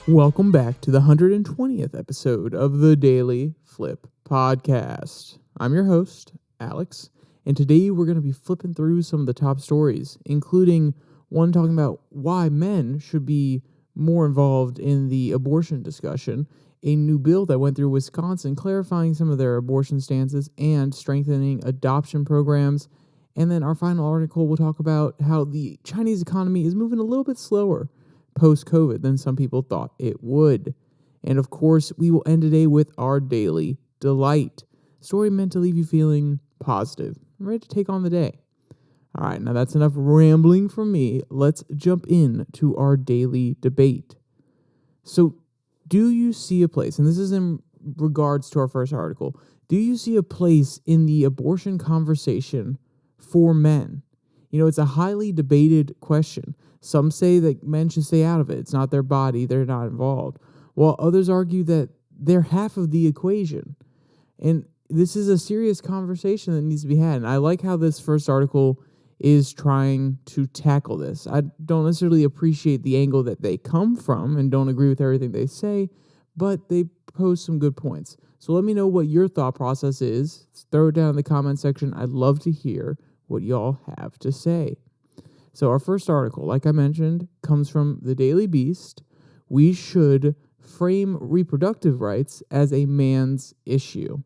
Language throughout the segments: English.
Welcome back to the 120th episode of the Daily Flip podcast. I'm your host, Alex, and today we're going to be flipping through some of the top stories, including one talking about why men should be more involved in the abortion discussion, a new bill that went through Wisconsin clarifying some of their abortion stances and strengthening adoption programs, and then our final article will talk about how the Chinese economy is moving a little bit slower post-COVID than some people thought it would. And of course, we will end today with our daily delight. Story meant to leave you feeling positive and ready to take on the day. All right, now that's enough rambling from me. Let's jump in to our daily debate. So, do you see a place, and this is in regards to our first article, do you see a place in the abortion conversation for men? You know, it's a highly debated question. Some say that men should stay out of it. It's not their body. They're not involved. While others argue that they're half of the equation. And this is a serious conversation that needs to be had. And I like how this first article is trying to tackle this. I don't necessarily appreciate the angle that they come from and don't agree with everything they say, but they pose some good points. So let me know what your thought process is. Throw it down in the comment section. I'd love to hear what y'all have to say. So our first article, like I mentioned, comes from the Daily Beast. We should frame reproductive rights as a man's issue.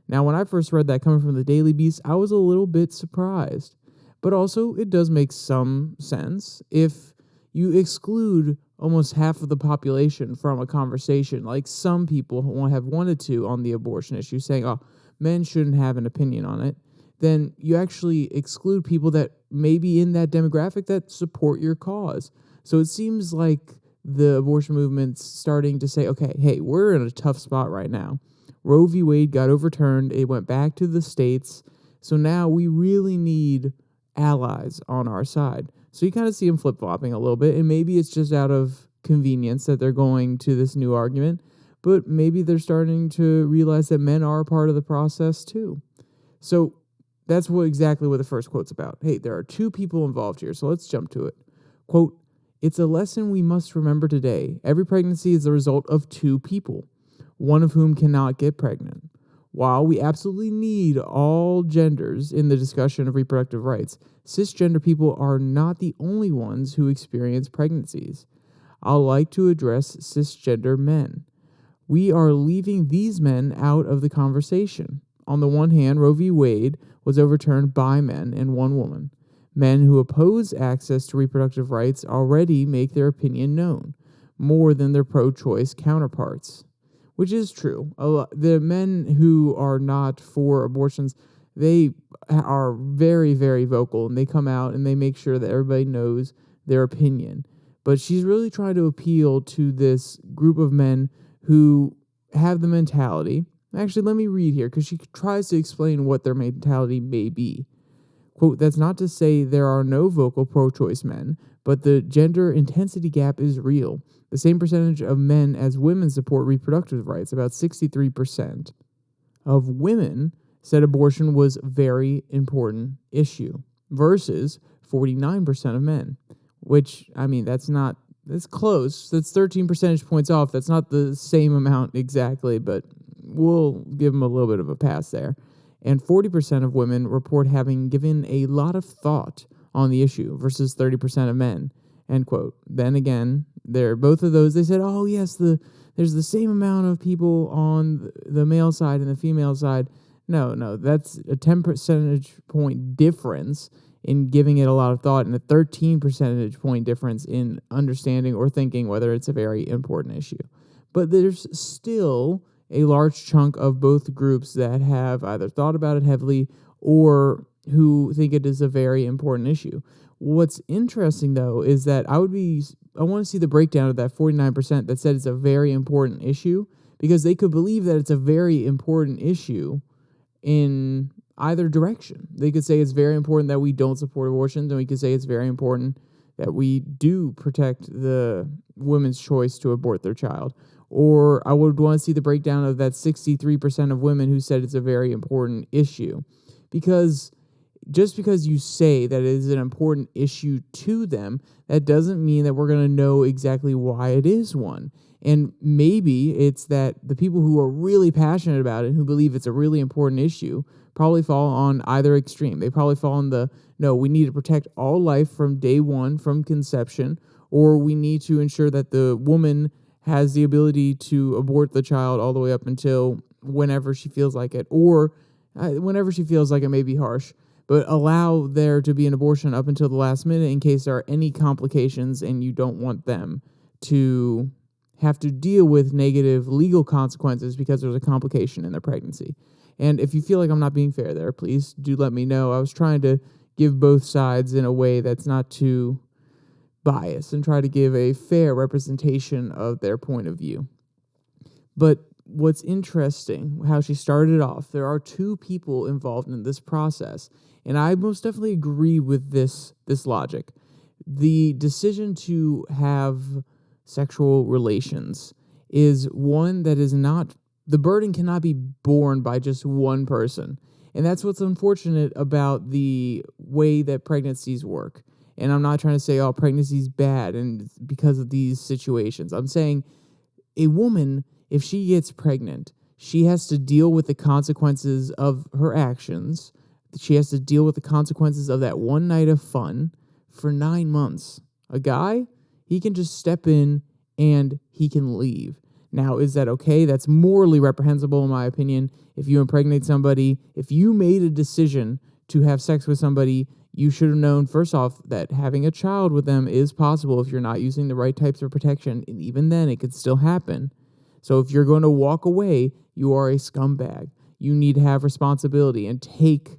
Now, when I first read that coming from the Daily Beast, I was a little bit surprised. But also, it does make some sense if you exclude almost half of the population from a conversation, like some people have wanted to on the abortion issue, saying, oh, men shouldn't have an opinion on it. Then you actually exclude people that may be in that demographic that support your cause. So it seems like the abortion movement's starting to say, okay, hey, we're in a tough spot right now. Roe v. Wade got overturned. It went back to the states. So now we really need allies on our side. So you kind of see them flip-flopping a little bit, and maybe it's just out of convenience that they're going to this new argument, but maybe they're starting to realize that men are a part of the process too. So that's exactly what the first quote's about. Hey, there are two people involved here, so let's jump to it. Quote, "It's a lesson we must remember today. Every pregnancy is the result of two people, one of whom cannot get pregnant. While we absolutely need all genders in the discussion of reproductive rights, cisgender people are not the only ones who experience pregnancies. I'd like to address cisgender men. We are leaving these men out of the conversation. On the one hand, Roe v. Wade was overturned by men and one woman. Men who oppose access to reproductive rights already make their opinion known, more than their pro-choice counterparts." Which is true. The men who are not for abortions, they are very, very vocal, and they come out and they make sure that everybody knows their opinion. But she's really trying to appeal to this group of men who have the mentality. Actually, let me read here, because she tries to explain what their mentality may be. Quote, "That's not to say there are no vocal pro-choice men, but the gender intensity gap is real. The same percentage of men as women support reproductive rights. About 63% of women said abortion was a very important issue versus 49% of men," which, I mean, that's close. That's 13 percentage points off. That's not the same amount exactly, but we'll give them a little bit of a pass there. And 40% of women report having given a lot of thought on the issue versus 30% of men, end quote. Then again, both of those, they said, oh, yes, there's the same amount of people on the male side and the female side. No, that's a 10 percentage point difference in giving it a lot of thought and a 13 percentage point difference in understanding or thinking whether it's a very important issue. But there's still a large chunk of both groups that have either thought about it heavily or who think it is a very important issue. What's interesting, though, is that I want to see the breakdown of that 49% that said it's a very important issue, because they could believe that it's a very important issue in either direction. They could say it's very important that we don't support abortions, and we could say it's very important that we do protect the women's choice to abort their child. Or I would want to see the breakdown of that 63% of women who said it's a very important issue. Because just because you say that it is an important issue to them, that doesn't mean that we're going to know exactly why it is one. And maybe it's that the people who are really passionate about it, who believe it's a really important issue, probably fall on either extreme. They probably fall on the, no, we need to protect all life from day one, from conception, or we need to ensure that the woman has the ability to abort the child all the way up until whenever she feels like it, or whenever she feels like it may be harsh, but allow there to be an abortion up until the last minute in case there are any complications and you don't want them to have to deal with negative legal consequences because there's a complication in their pregnancy. And if you feel like I'm not being fair there, please do let me know. I was trying to give both sides in a way that's not too biased and try to give a fair representation of their point of view. But what's interesting, how she started off, there are two people involved in this process, and I most definitely agree with this logic. The decision to have sexual relations is one that is not, the burden cannot be borne by just one person. And that's what's unfortunate about the way that pregnancies work. And I'm not trying to say, oh, pregnancy's bad and because of these situations. I'm saying a woman, if she gets pregnant, she has to deal with the consequences of her actions. She has to deal with the consequences of that one night of fun for 9 months. A guy, he can just step in and he can leave. Now, is that okay? That's morally reprehensible, in my opinion. If you impregnate somebody, if you made a decision to have sex with somebody, you should have known, first off, that having a child with them is possible if you're not using the right types of protection. And even then, it could still happen. So if you're going to walk away, you are a scumbag. You need to have responsibility and take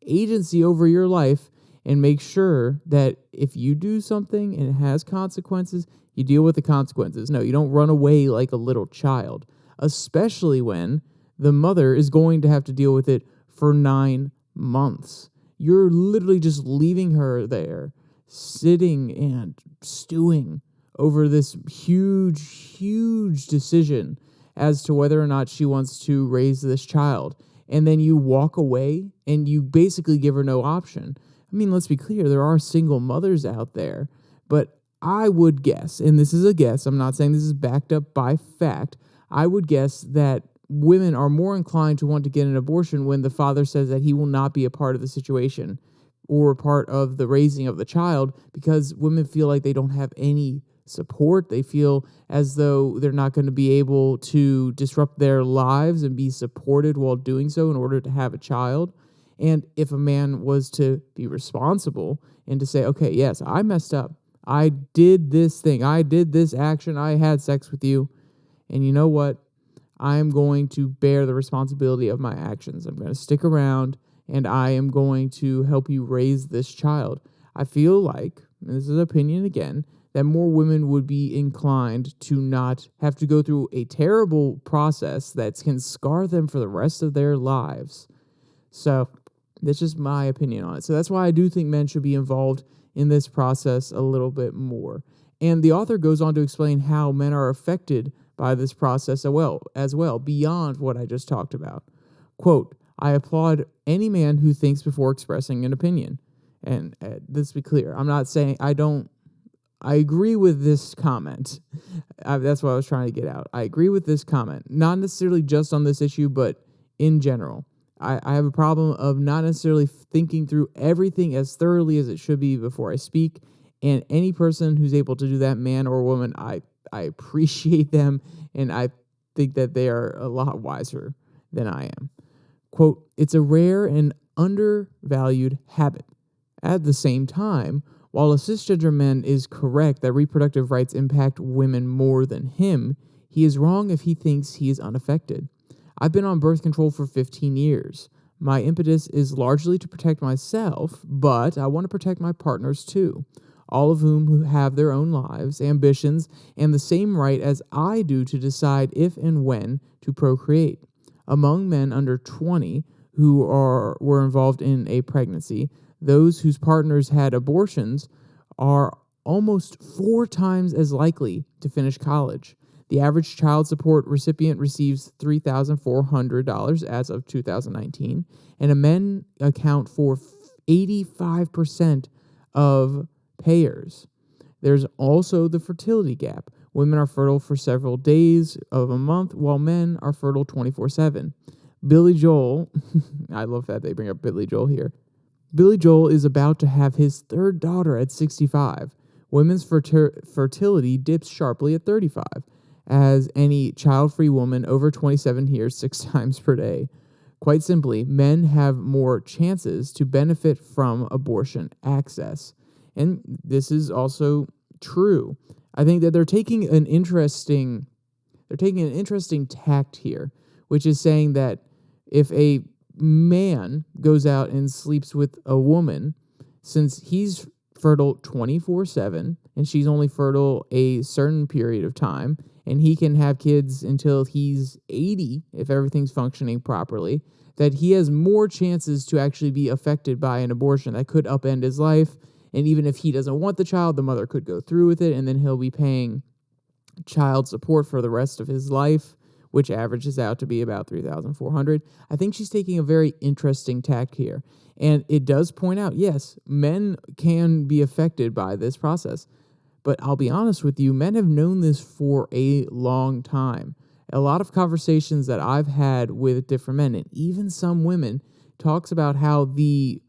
agency over your life and make sure that if you do something and it has consequences, you deal with the consequences. No, you don't run away like a little child, especially when the mother is going to have to deal with it for 9 months. You're literally just leaving her there, sitting and stewing over this huge decision as to whether or not she wants to raise this child. And then you walk away and you basically give her no option. I mean, let's be clear, there are single mothers out there, but I would guess, and this is a guess, I'm not saying this is backed up by fact, I would guess that women are more inclined to want to get an abortion when the father says that he will not be a part of the situation or a part of the raising of the child, because women feel like they don't have any support. They feel as though they're not going to be able to disrupt their lives and be supported while doing so in order to have a child. And if a man was to be responsible and to say, okay, yes, I messed up. I did this thing. I did this action. I had sex with you. And you know what? I am going to bear the responsibility of my actions. I'm going to stick around and I am going to help you raise this child. I feel like, and this is an opinion again, that more women would be inclined to not have to go through a terrible process that can scar them for the rest of their lives. So that's just my opinion on it. So that's why I do think men should be involved in this process a little bit more. And the author goes on to explain how men are affected by this process as well, beyond what I just talked about. Quote, I applaud any man who thinks before expressing an opinion. And let's be clear, I'm not saying I agree with this comment. That's what I was trying to get out. I agree with this comment, not necessarily just on this issue, but in general. I have a problem of not necessarily thinking through everything as thoroughly as it should be before I speak. And any person who's able to do that, man or woman, I appreciate them, and I think that they are a lot wiser than I am. Quote, it's a rare and undervalued habit. At the same time, while a cisgender man is correct that reproductive rights impact women more than him, he is wrong if he thinks he is unaffected. I've been on birth control for 15 years. My impetus is largely to protect myself, but I want to protect my partners too, all of whom have their own lives, ambitions, and the same right as I do to decide if and when to procreate. Among men under 20 who were involved in a pregnancy, those whose partners had abortions are almost 4 times as likely to finish college. The average child support recipient receives $3,400 as of 2019, and men account for 85% of payers. There's also the fertility gap. Women are fertile for several days of a month, while men are fertile 24/7. Billy Joel, I love that they bring up Billy Joel here. Billy Joel is about to have his third daughter at 65. Women's fertility dips sharply at 35, as any child-free woman over 27 hears 6 times per day. Quite simply, men have more chances to benefit from abortion access. And this is also true. I think that they're taking an interesting tact here, which is saying that if a man goes out and sleeps with a woman, since he's fertile 24/7 and she's only fertile a certain period of time, and he can have kids until he's 80 if everything's functioning properly, that he has more chances to actually be affected by an abortion that could upend his life. And even if he doesn't want the child, the mother could go through with it, and then he'll be paying child support for the rest of his life, which averages out to be about $3,400. I think she's taking a very interesting tack here. And it does point out, yes, men can be affected by this process. But I'll be honest with you, men have known this for a long time. A lot of conversations that I've had with different men, and even some women, talks about how the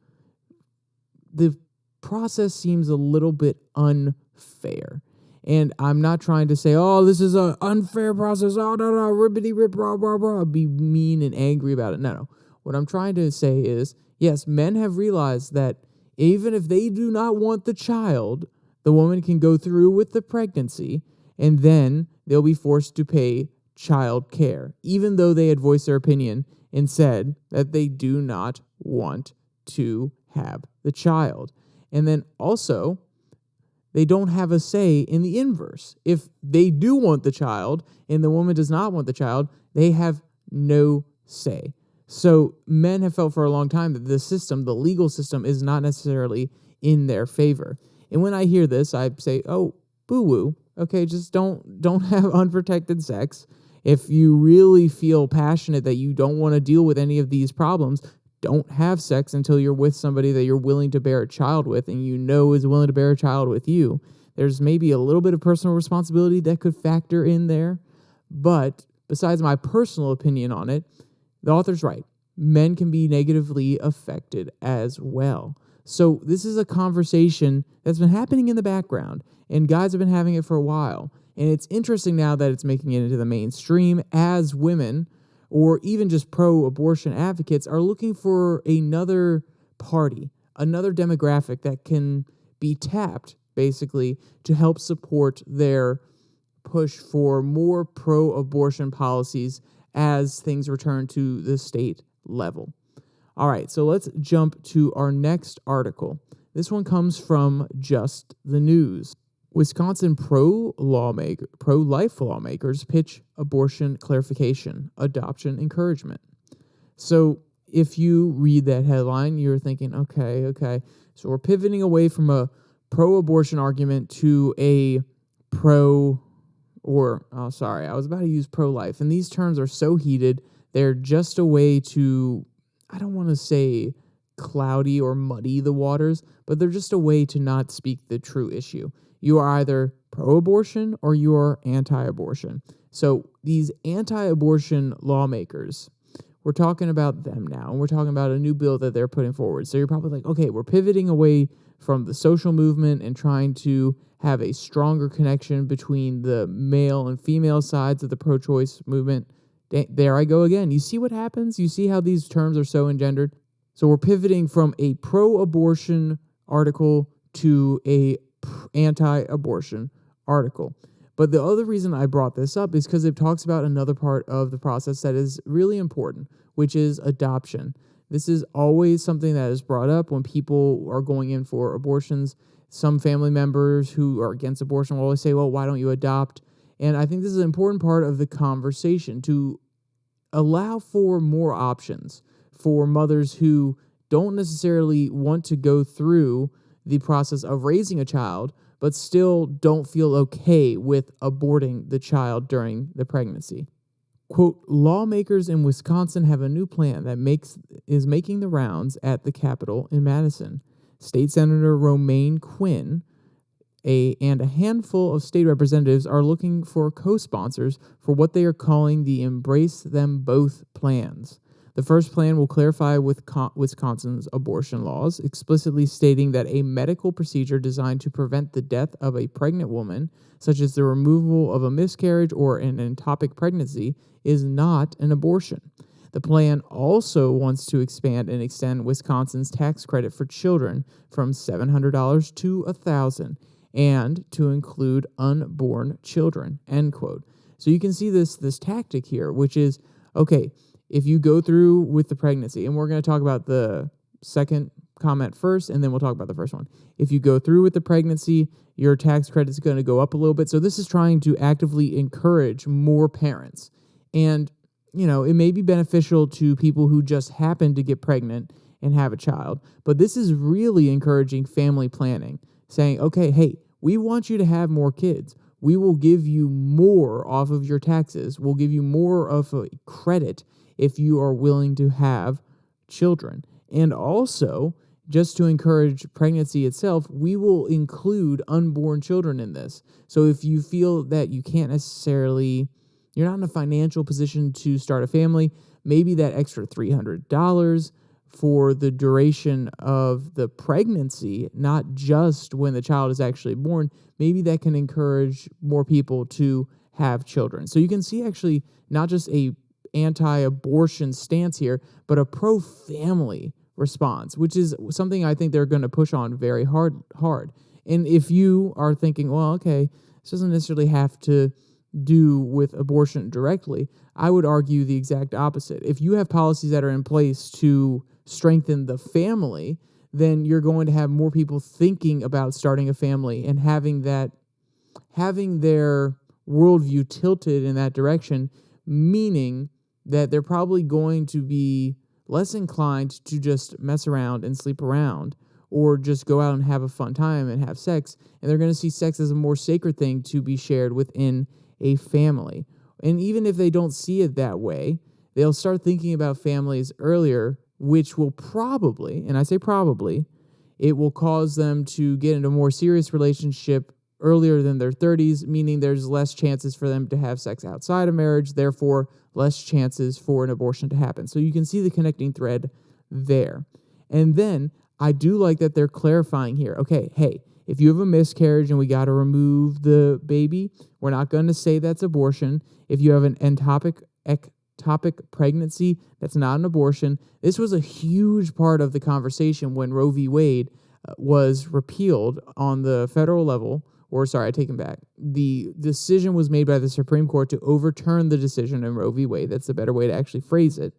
process seems a little bit unfair. And I'm not trying to say, oh, this is an unfair process, oh, no, ribbity rip, rah, rah, rah, be mean and angry about it. No. What I'm trying to say is, yes, men have realized that even if they do not want the child, the woman can go through with the pregnancy, and then they'll be forced to pay child care, even though they had voiced their opinion and said that they do not want to have the child. And then also, they don't have a say in the inverse. If they do want the child and the woman does not want the child, they have no say. So men have felt for a long time that the legal system, is not necessarily in their favor. And when I hear this, I say, oh, boo-woo. Okay, just don't have unprotected sex. If you really feel passionate that you don't want to deal with any of these problems, don't have sex until you're with somebody that you're willing to bear a child with and you know is willing to bear a child with you. There's maybe a little bit of personal responsibility that could factor in there. But besides my personal opinion on it, the author's right. Men can be negatively affected as well. So this is a conversation that's been happening in the background, and guys have been having it for a while. And it's interesting now that it's making it into the mainstream, as women or even just pro-abortion advocates are looking for another party, another demographic that can be tapped, basically, to help support their push for more pro-abortion policies as things return to the state level. All right, so let's jump to our next article. This one comes from Just the News. Wisconsin pro-life lawmakers pitch abortion clarification, adoption encouragement. So if you read that headline, you're thinking, okay. So we're pivoting away from a pro-abortion argument to a pro-life. And these terms are so heated, they're just a way to, I don't want to say cloudy or muddy the waters, but they're just a way to not speak the true issue. You are either pro-abortion or you are anti-abortion. So these anti-abortion lawmakers, we're talking about them now, and we're talking about a new bill that they're putting forward. So you're probably like, okay, we're pivoting away from the social movement and trying to have a stronger connection between the male and female sides of the pro-choice movement. There I go again. You see what happens? You see how these terms are so engendered? So we're pivoting from a pro-abortion article to a anti-abortion article. But the other reason I brought this up is because it talks about another part of the process that is really important, which is adoption. This is always something that is brought up when people are going in for abortions. Some family members who are against abortion will always say, well, why don't you adopt? And I think this is an important part of the conversation to allow for more options for mothers who don't necessarily want to go through the process of raising a child, but still don't feel okay with aborting the child during the pregnancy. Quote, lawmakers in Wisconsin have a new plan that is making the rounds at the Capitol in Madison. State Senator Romaine Quinn and a handful of state representatives are looking for co-sponsors for what they are calling the Embrace Them Both plans. The first plan will clarify Wisconsin's abortion laws, explicitly stating that a medical procedure designed to prevent the death of a pregnant woman, such as the removal of a miscarriage or an ectopic pregnancy, is not an abortion. The plan also wants to expand and extend Wisconsin's tax credit for children from $700 to $1,000 and to include unborn children, end quote. So you can see this tactic here, which is, okay, if you go through with the pregnancy, and we're going to talk about the second comment first, and then we'll talk about the first one. If you go through with the pregnancy, your tax credit is going to go up a little bit. So this is trying to actively encourage more parents. And, it may be beneficial to people who just happen to get pregnant and have a child, but this is really encouraging family planning, saying, okay, hey, we want you to have more kids. We will give you more off of your taxes. We'll give you more of a credit if you are willing to have children. And also, just to encourage pregnancy itself, we will include unborn children in this. So if you feel that you can't necessarily, you're not in a financial position to start a family, maybe that extra $300 for the duration of the pregnancy, not just when the child is actually born, maybe that can encourage more people to have children. So you can see actually not just a anti-abortion stance here, but a pro-family response, which is something I think they're going to push on very hard. And if you are thinking, well, okay, this doesn't necessarily have to do with abortion directly, I would argue the exact opposite. If you have policies that are in place to strengthen the family, then you're going to have more people thinking about starting a family and having their worldview tilted in that direction, meaning that they're probably going to be less inclined to just mess around and sleep around or just go out and have a fun time and have sex. And they're going to see sex as a more sacred thing to be shared within a family. And even if they don't see it that way, they'll start thinking about families earlier, which will probably, and I say probably, it will cause them to get into a more serious relationship earlier than their 30s, meaning there's less chances for them to have sex outside of marriage, therefore less chances for an abortion to happen. So you can see the connecting thread there. And then I do like that they're clarifying here. Okay, hey, if you have a miscarriage and we got to remove the baby, we're not going to say that's abortion. If you have an ectopic pregnancy, that's not an abortion. This was a huge part of the conversation when Roe v. Wade was repealed on the federal level. I take it back. The decision was made by the Supreme Court to overturn the decision in Roe v. Wade. That's a better way to actually phrase it.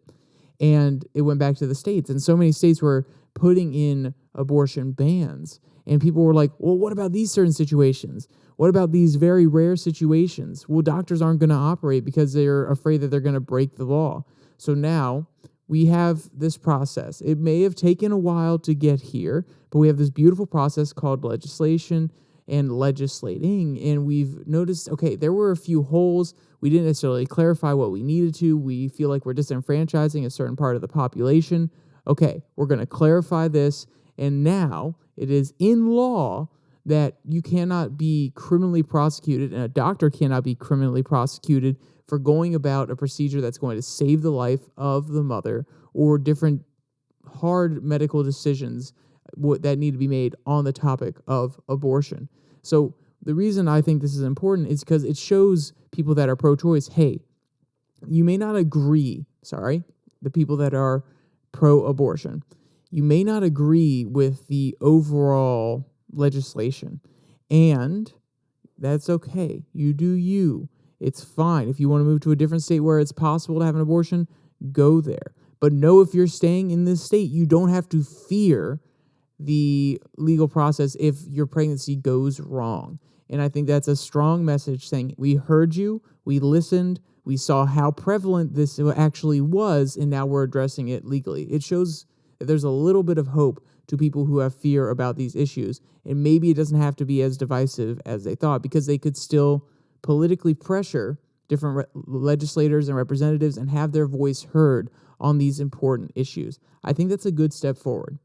And it went back to the states. And so many states were putting in abortion bans. And people were like, well, what about these certain situations? What about these very rare situations? Well, doctors aren't going to operate because they're afraid that they're going to break the law. So now we have this process. It may have taken a while to get here, but we have this beautiful process called legislation and legislating, and we've noticed, okay, there were a few holes. We didn't necessarily clarify what we needed to. We feel like we're disenfranchising a certain part of the population. Okay, we're going to clarify this, and now it is in law that you cannot be criminally prosecuted, and a doctor cannot be criminally prosecuted for going about a procedure that's going to save the life of the mother or different hard medical decisions that need to be made on the topic of abortion. So the reason I think this is important is because it shows people that are pro-choice, hey, you may not agree, the people that are pro-abortion, you may not agree with the overall legislation, and that's okay. You do you. It's fine. If you want to move to a different state where it's possible to have an abortion, go there. But know if you're staying in this state, you don't have to fear the legal process if your pregnancy goes wrong. And I think that's a strong message saying, we heard you, we listened, we saw how prevalent this actually was, and now we're addressing it legally. It shows that there's a little bit of hope to people who have fear about these issues. And maybe it doesn't have to be as divisive as they thought, because they could still politically pressure different legislators and representatives and have their voice heard on these important issues. I think that's a good step forward.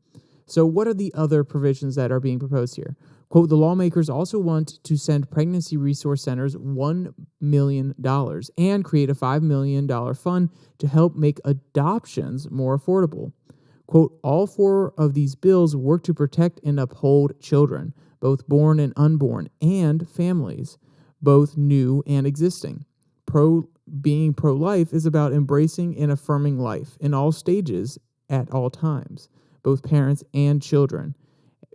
So what are the other provisions that are being proposed here? Quote, the lawmakers also want to send pregnancy resource centers $1 million and create a $5 million fund to help make adoptions more affordable. Quote, all 4 of these bills work to protect and uphold children, both born and unborn, and families, both new and existing. Being pro-life is about embracing and affirming life in all stages at all times, both parents and children.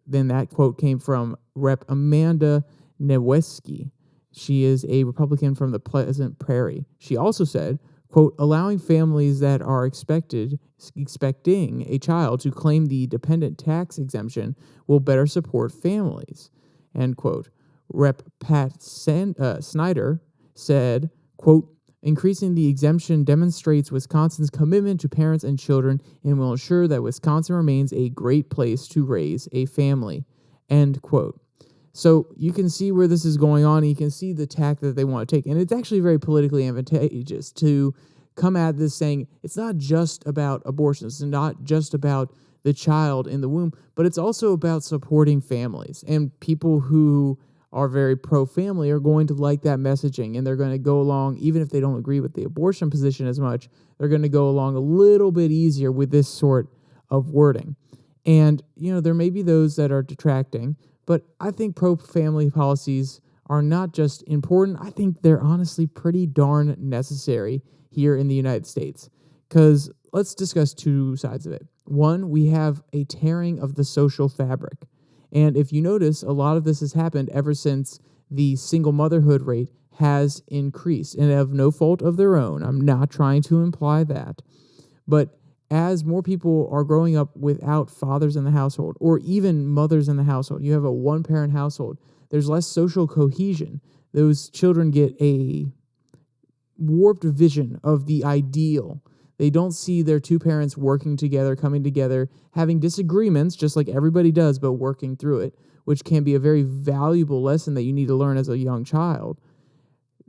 Then that quote came from Rep. Amanda Nowesky. She is a Republican from the Pleasant Prairie. She also said, quote, allowing families that are expecting a child to claim the dependent tax exemption will better support families, end quote. Rep. Pat Snyder said, quote, increasing the exemption demonstrates Wisconsin's commitment to parents and children and will ensure that Wisconsin remains a great place to raise a family, end quote. So you can see where this is going on, and you can see the tack that they want to take. And it's actually very politically advantageous to come at this saying it's not just about abortion. It's not just about the child in the womb, but it's also about supporting families. And people who are very pro-family are going to like that messaging, and they're going to go along, even if they don't agree with the abortion position as much, they're going to go along a little bit easier with this sort of wording. And, there may be those that are detracting, but I think pro-family policies are not just important. I think they're honestly pretty darn necessary here in the United States. Because let's discuss 2 sides of it. One, we have a tearing of the social fabric. And if you notice, a lot of this has happened ever since the single motherhood rate has increased, and of no fault of their own. I'm not trying to imply that. But as more people are growing up without fathers in the household, or even mothers in the household, you have a one-parent household, there's less social cohesion. Those children get a warped vision of the ideal. They don't see their 2 parents working together, coming together, having disagreements, just like everybody does, but working through it, which can be a very valuable lesson that you need to learn as a young child.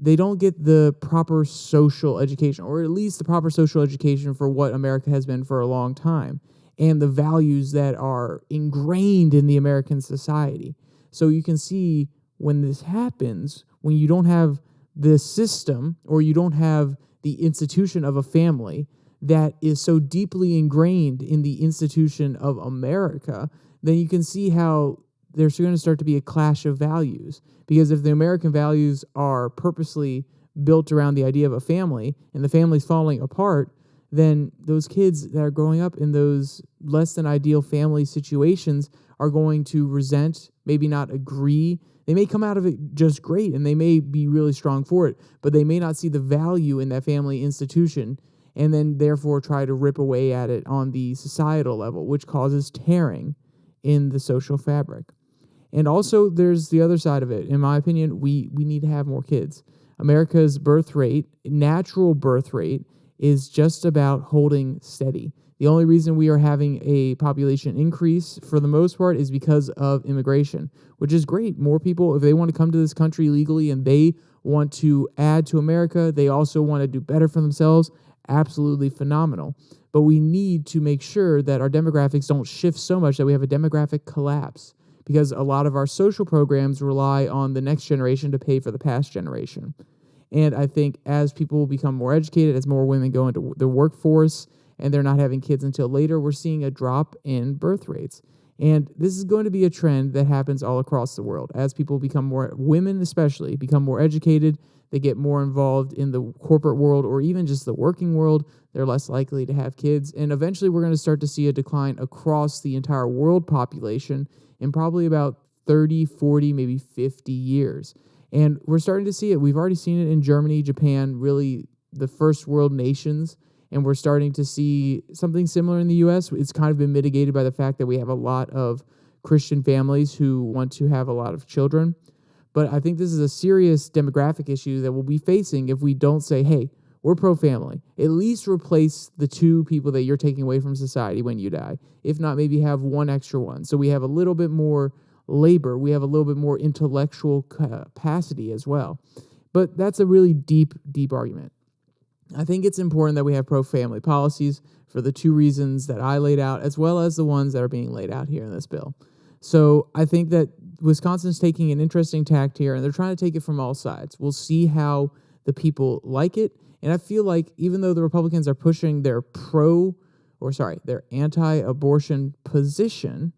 They don't get the proper social education, or at least the proper social education for what America has been for a long time, and the values that are ingrained in the American society. So you can see when this happens, when you don't have the system, or you don't have the institution of a family that is so deeply ingrained in the institution of America, then you can see how there's going to start to be a clash of values. Because if the American values are purposely built around the idea of a family, and the family's falling apart, then those kids that are growing up in those less than ideal family situations are going to resent, maybe not agree. They may come out of it just great, and they may be really strong for it, but they may not see the value in that family institution, and then therefore try to rip away at it on the societal level, which causes tearing in the social fabric. And also, there's the other side of it. In my opinion, we need to have more kids. America's birth rate, natural birth rate, is just about holding steady. The only reason we are having a population increase, for the most part, is because of immigration, which is great. More people, if they want to come to this country legally and they want to add to America, they also want to do better for themselves, absolutely phenomenal. But we need to make sure that our demographics don't shift so much that we have a demographic collapse, because a lot of our social programs rely on the next generation to pay for the past generation. And I think as people become more educated, as more women go into the workforce, and they're not having kids until later, we're seeing a drop in birth rates. And this is going to be a trend that happens all across the world. As people become more, women especially, become more educated, they get more involved in the corporate world or even just the working world, they're less likely to have kids. And eventually we're going to start to see a decline across the entire world population in probably about 30, 40, maybe 50 years. And we're starting to see it. We've already seen it in Germany, Japan, really the first world nations. And we're starting to see something similar in the U.S. It's kind of been mitigated by the fact that we have a lot of Christian families who want to have a lot of children. But I think this is a serious demographic issue that we'll be facing if we don't say, hey, we're pro-family. At least replace the 2 people that you're taking away from society when you die. If not, maybe have 1 extra one. So we have a little bit more labor. We have a little bit more intellectual capacity as well. But that's a really deep argument. I think it's important that we have pro-family policies for the two reasons that I laid out, as well as the ones that are being laid out here in this bill. So I think that Wisconsin's taking an interesting tact here, and they're trying to take it from all sides. We'll see how the people like it. And I feel like even though the Republicans are pushing their their anti-abortion position,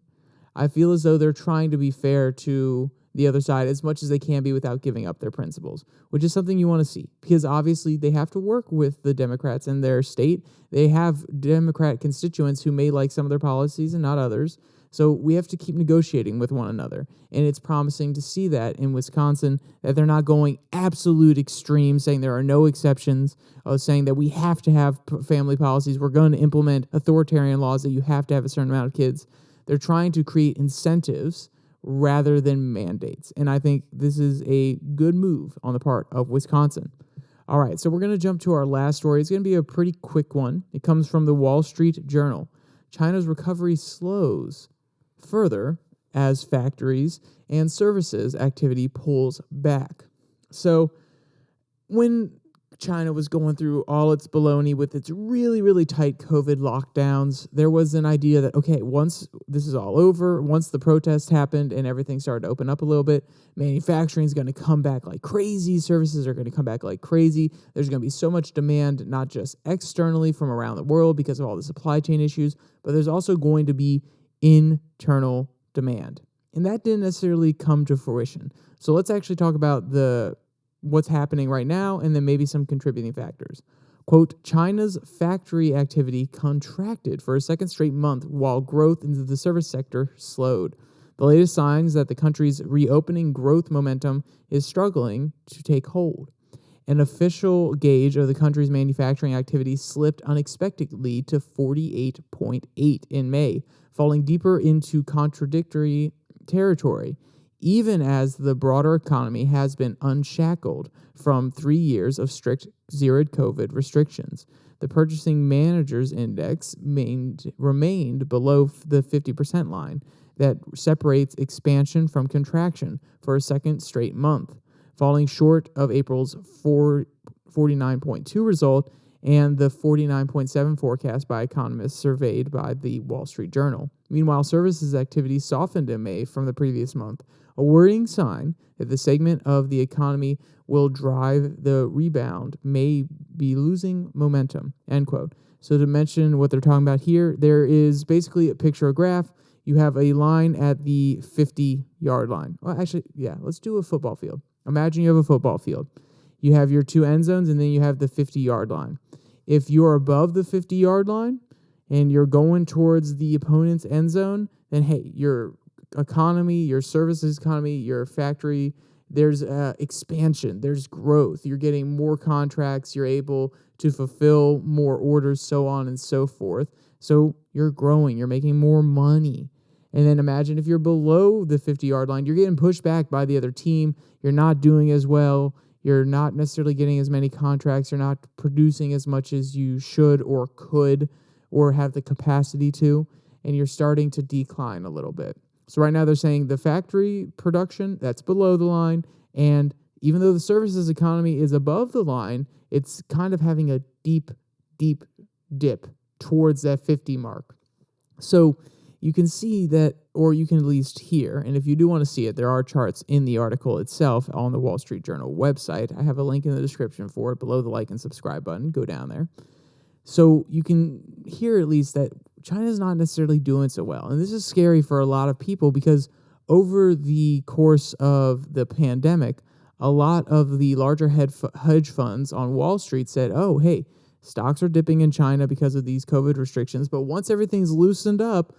I feel as though they're trying to be fair to the other side as much as they can be without giving up their principles, which is something you want to see, because obviously they have to work with the Democrats in their state. They have Democrat constituents who may like some of their policies and not others. So we have to keep negotiating with one another. And it's promising to see that in Wisconsin, that they're not going absolute extreme, saying there are no exceptions, saying that we have to have family policies. We're going to implement authoritarian laws that you have to have a certain amount of kids. They're trying to create incentives rather than mandates. And I think this is a good move on the part of Wisconsin. All right, so we're going to jump to our last story. It's going to be a pretty quick one. It comes from the Wall Street Journal. China's recovery slows further as factories and services activity pulls back. So when China was going through all its baloney with its really, really tight COVID lockdowns, there was an idea that, okay, once this is all over, once the protests happened and everything started to open up a little bit, manufacturing is going to come back like crazy. Services are going to come back like crazy. There's going to be so much demand, not just externally from around the world because of all the supply chain issues, but there's also going to be internal demand. And that didn't necessarily come to fruition. So let's actually talk about what's happening right now and then maybe some contributing factors. Quote, China's factory activity contracted for a second straight month while growth into the service sector slowed. The latest signs that the country's reopening growth momentum is struggling to take hold. An official gauge of the country's manufacturing activity slipped unexpectedly to 48.8 in May, falling deeper into contradictory territory, even as the broader economy has been unshackled from 3 years of strict zero-COVID restrictions. The Purchasing Managers Index remained below the 50% line that separates expansion from contraction for a second straight month, falling short of April's 49.2 result and the 49.7 forecast by economists surveyed by the Wall Street Journal. Meanwhile, services activity softened in May from the previous month, a worrying sign that the segment of the economy will drive the rebound may be losing momentum, end quote. So to mention what they're talking about here, there is basically a picture, a graph. You have a line at the 50-yard line. Well, actually, yeah, let's do a football field. Imagine you have a football field. You have your two end zones, and then you have the 50-yard line. If you're above the 50-yard line and you're going towards the opponent's end zone, then, hey, your economy, your services economy, your factory, there's expansion, there's growth. You're getting more contracts. You're able to fulfill more orders, so on and so forth. So you're growing. You're making more money. And then imagine if you're below the 50-yard line, you're getting pushed back by the other team. You're not doing as well. You're not necessarily getting as many contracts. You're not producing as much as you should or could or have the capacity to. And you're starting to decline a little bit. So right now they're saying the factory production, that's below the line. And even though the services economy is above the line, it's kind of having a deep, deep dip towards that 50 mark. So you can see that, or you can at least hear, and if you do want to see it, there are charts in the article itself on the Wall Street Journal website. I have a link in the description for it below the like and subscribe button. Go down there. So you can hear at least that China's not necessarily doing so well. And this is scary for a lot of people because over the course of the pandemic, a lot of the larger hedge funds on Wall Street said, oh, hey, stocks are dipping in China because of these COVID restrictions. But once everything's loosened up,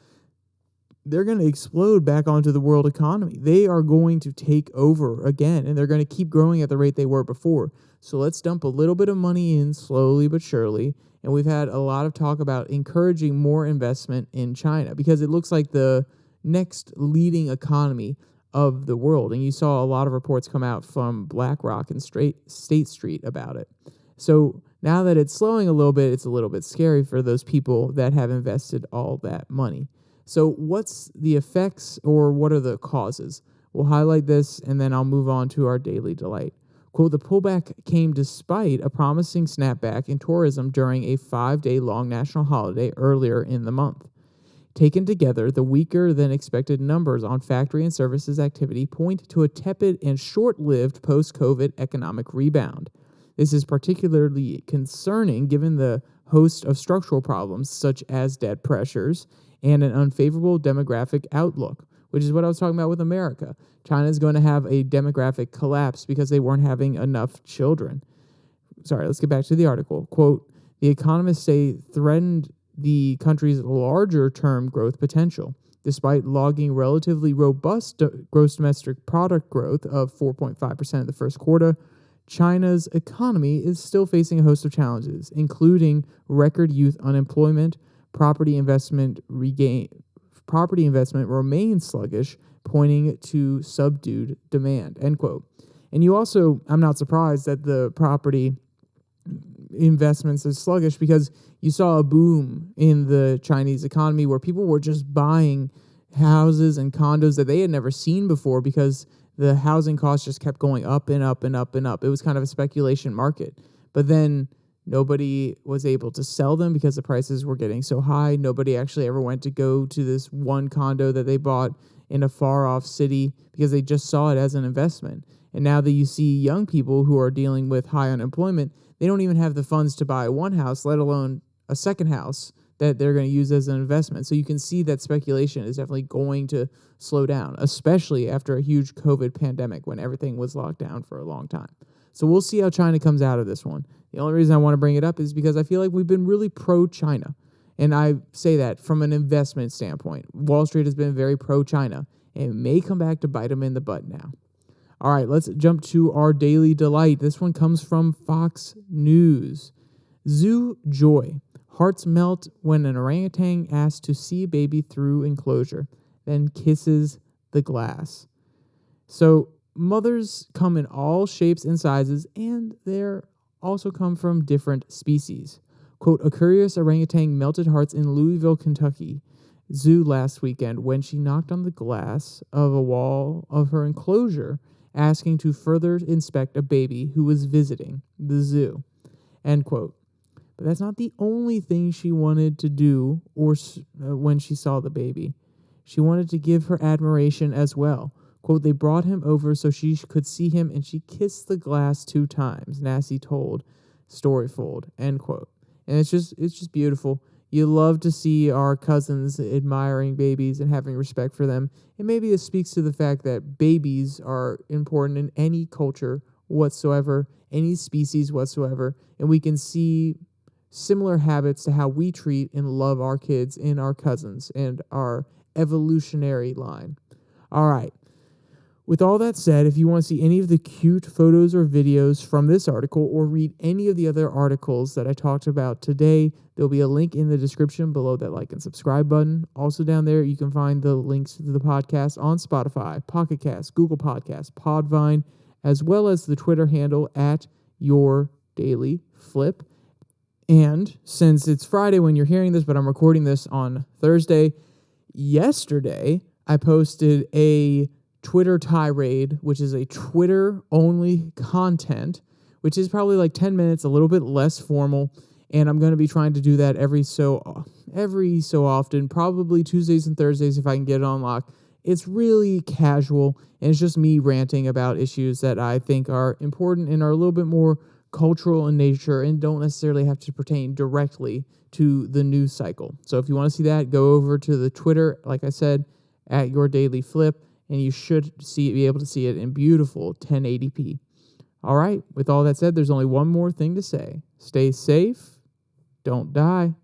they're going to explode back onto the world economy. They are going to take over again, and they're going to keep growing at the rate they were before. So let's dump a little bit of money in slowly but surely. And we've had a lot of talk about encouraging more investment in China because it looks like the next leading economy of the world. And you saw a lot of reports come out from BlackRock and State Street about it. So now that it's slowing a little bit, it's a little bit scary for those people that have invested all that money. So what's the effects or what are the causes? We'll highlight this and then I'll move on to our daily delight. Quote, the pullback came despite a promising snapback in tourism during a 5-day-long national holiday earlier in the month. Taken together, the weaker-than-expected numbers on factory and services activity point to a tepid and short-lived post-COVID economic rebound. This is particularly concerning given the host of structural problems such as debt pressures and an unfavorable demographic outlook, which is what I was talking about with America. China is going to have a demographic collapse because they weren't having enough children. Sorry, let's get back to the article. Quote, the economists say threatened the country's larger-term growth potential. Despite logging relatively robust gross domestic product growth of 4.5% in the first quarter, China's economy is still facing a host of challenges, including record youth unemployment, property investment remains sluggish, pointing to subdued demand, end quote. And I'm not surprised that the property investments is sluggish because you saw a boom in the Chinese economy where people were just buying houses and condos that they had never seen before because the housing costs just kept going up and up and up and up. It was kind of a speculation market. But then nobody was able to sell them because the prices were getting so high. Nobody actually ever went to go to this one condo that they bought in a far-off city because they just saw it as an investment. And now that you see young people who are dealing with high unemployment, they don't even have the funds to buy one house, let alone a second house that they're going to use as an investment. So you can see that speculation is definitely going to slow down, especially after a huge COVID pandemic when everything was locked down for a long time. So we'll see how China comes out of this one. The only reason I want to bring it up is because I feel like we've been really pro-China. And I say that from an investment standpoint. Wall Street has been very pro-China, and it may come back to bite them in the butt now. All right, let's jump to our daily delight. This one comes from Fox News. Zoo joy. Hearts melt when an orangutan asks to see baby through enclosure, then kisses the glass. So mothers come in all shapes and sizes, and they're also come from different species. Quote, a curious orangutan melted hearts in Louisville, Kentucky zoo last weekend when she knocked on the glass of a wall of her enclosure, asking to further inspect a baby who was visiting the zoo, end quote. But that's not the only thing she wanted to do when she saw the baby. She wanted to give her admiration as well. Quote, they brought him over so she could see him, and she kissed the glass 2 times, Nassie told Storyfold, end quote. And it's just beautiful. You love to see our cousins admiring babies and having respect for them. And maybe it speaks to the fact that babies are important in any culture whatsoever, any species whatsoever. And we can see similar habits to how we treat and love our kids and our cousins and our evolutionary line. All right. With all that said, if you want to see any of the cute photos or videos from this article or read any of the other articles that I talked about today, there'll be a link in the description below that like and subscribe button. Also down there, you can find the links to the podcast on Spotify, Pocket Cast, Google Podcasts, Podvine, as well as the Twitter handle at Your Daily Flip. And since it's Friday when you're hearing this, but I'm recording this on Thursday, yesterday I posted a Twitter tirade, which is a Twitter-only content, which is probably like 10 minutes, a little bit less formal, and I'm going to be trying to do that every so often, probably Tuesdays and Thursdays if I can get it on lock. It's really casual, and it's just me ranting about issues that I think are important and are a little bit more cultural in nature and don't necessarily have to pertain directly to the news cycle. So if you want to see that, go over to the Twitter, like I said, at Your Daily Flip, and you should be able to see it in beautiful 1080p. All right, with all that said, there's only one more thing to say. Stay safe, don't die.